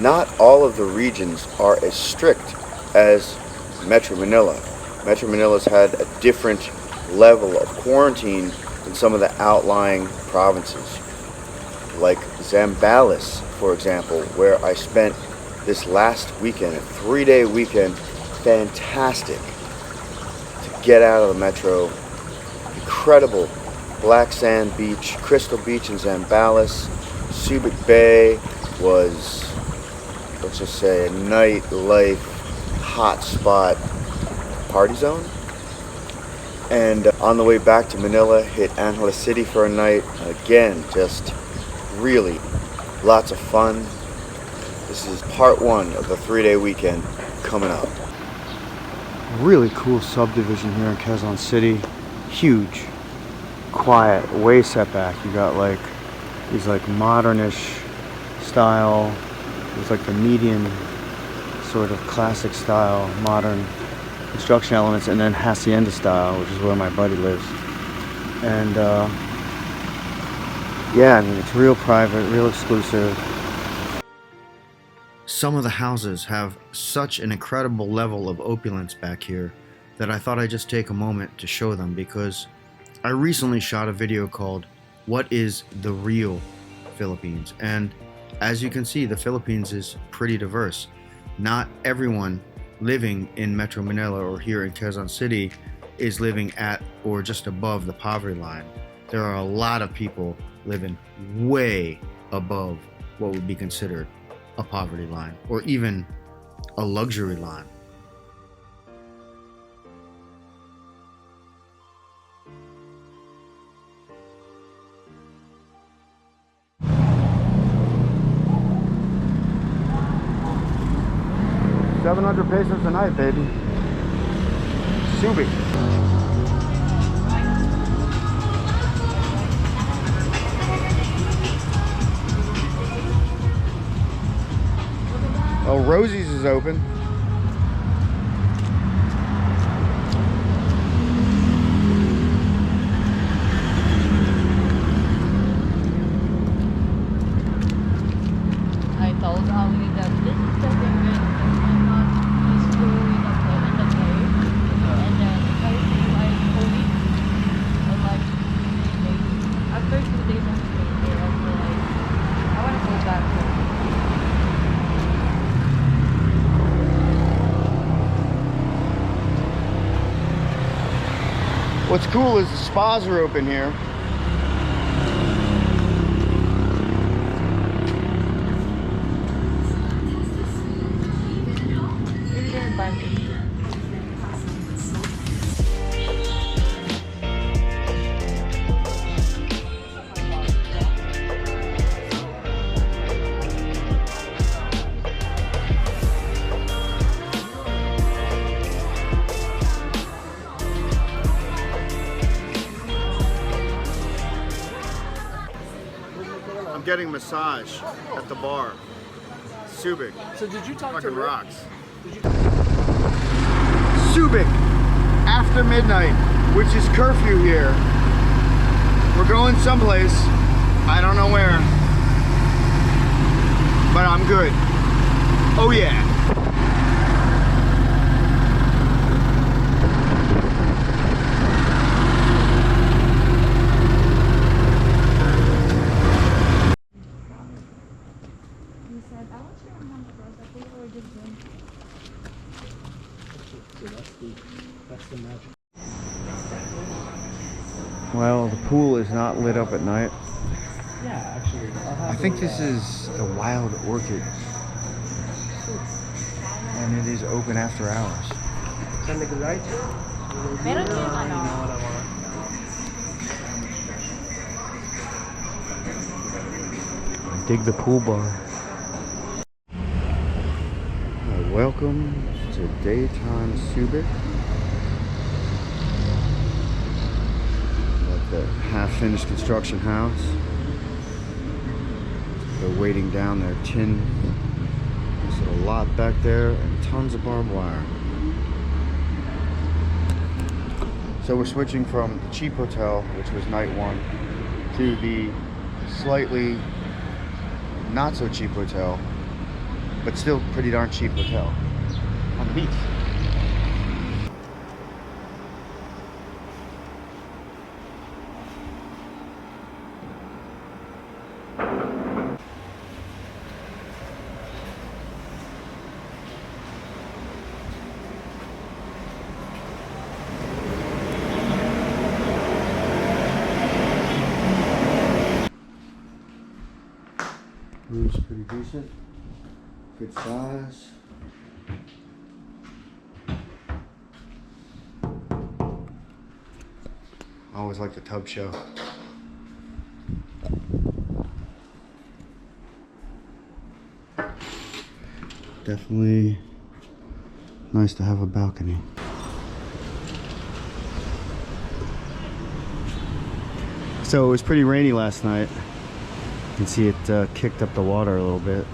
not all of the regions are as strict as Metro Manila. Metro Manila's had a different level of quarantine than some of the outlying provinces, like Zambales, for example, where I spent this last weekend, a 3-day weekend. Fantastic to get out of the metro. Incredible black sand beach, Crystal Beach in Zambales. Subic Bay was, let's just say, a nightlife hotspot party zone. And on the way back to Manila, hit Angeles City for a night. Again, just really lots of fun. This is part one of the 3-day weekend coming up. Really cool subdivision here in Quezon City. Huge, quiet, way set back. You got like these like modernish style, it's like the median sort of classic style, modern construction elements, and then hacienda style, which is where my buddy lives. And yeah, I mean, it's real private, real exclusive. Some of the houses have such an incredible level of opulence back here that I thought I'd just take a moment to show them, because I recently shot a video called "What is the Real Philippines?" And as you can see, the Philippines is pretty diverse. Not everyone living in Metro Manila or here in Quezon City is living at or just above the poverty line. There are a lot of people living way above what would be considered a poverty line or even a luxury line. $700 a night, baby. Subic. Oh, Rosie's is open. I told Ali that this is the thing that I'm not used to in the play. And then if I see like a week or like 3 days, after 2 days I'm staying there, I feel like I want to go back home. What's cool is the spas are open here. Is there a bunch? I'm getting a massage at the bar. Subic. So did you talk Fucking to Rick? rocks. Subic, after midnight, which is curfew here. We're going someplace. I don't know where. But I'm good. Oh yeah. He said, I want your number, but we were just doing. So that's the magic. Well, the pool is not lit up at night. Yeah, actually. I think this is the Wild Orchid. And it is open after hours. Send the right? Meron yung You know ano. what I want. Dig the pool bar. Welcome to daytime Subic. At the half-finished construction house. They're weighting down their tin. There's a lot back there and tons of barbed wire. So we're switching from the cheap hotel, which was night one, to the slightly not so cheap hotel, but still pretty darn cheap hotel on the beach. Room's pretty decent, good size. I always like the tub show. Definitely nice to have a balcony. So it was pretty rainy last night. You can see it kicked up the water a little bit.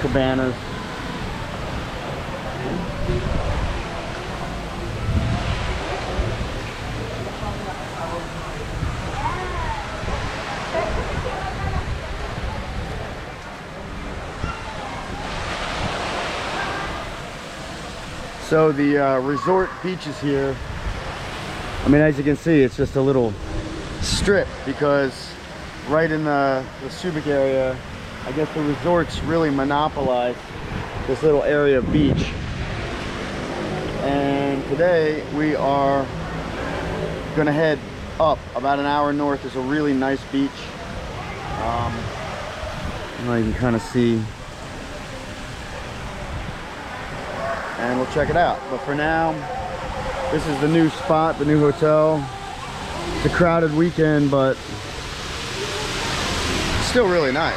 Cabanas. So the resort beaches here, I mean, as you can see, it's just a little strip, because right in the Subic area, I guess the resorts really monopolize this little area of beach. And today we are gonna head up about an hour north. There's a really nice beach. You can kind of see, and we'll check it out. But for now, this is the new spot, the new hotel. It's a crowded weekend, but still really nice.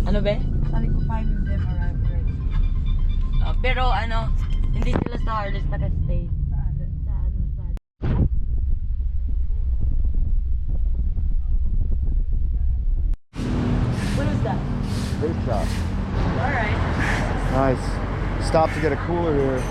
Ano be? Sabi ko 5 of them arrive already. Pero ano, hindi sila sa hardest naka-stay. What is that? Vape shop. Alright. Nice. Stop to get a cooler here.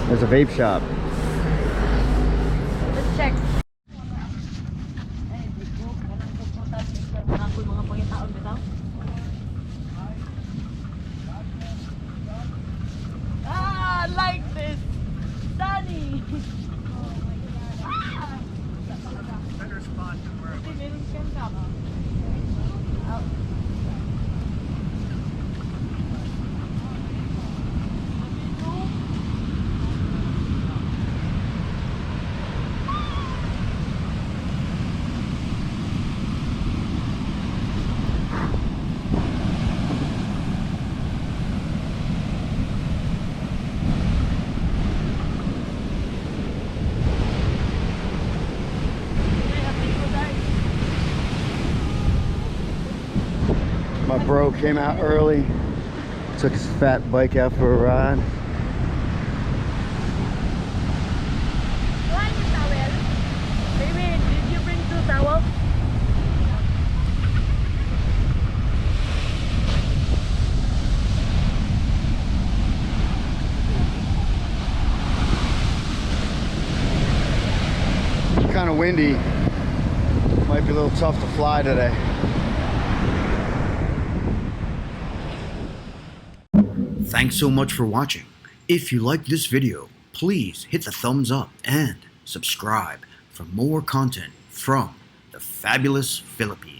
There's a vape shop. Let's check. Ay, dito. Kanang pupunta sa mga pangitaon bitaw. Ah, I like this. Sunny. Better spot than where it was. Meron siyang kama. My bro came out early, took his fat bike out for a ride. Why the towel? Baby, did you bring 2 towels? It's kind of windy. Might be a little tough to fly today. Thanks so much for watching. If you liked this video, please hit the thumbs up and subscribe for more content from the fabulous Philippines.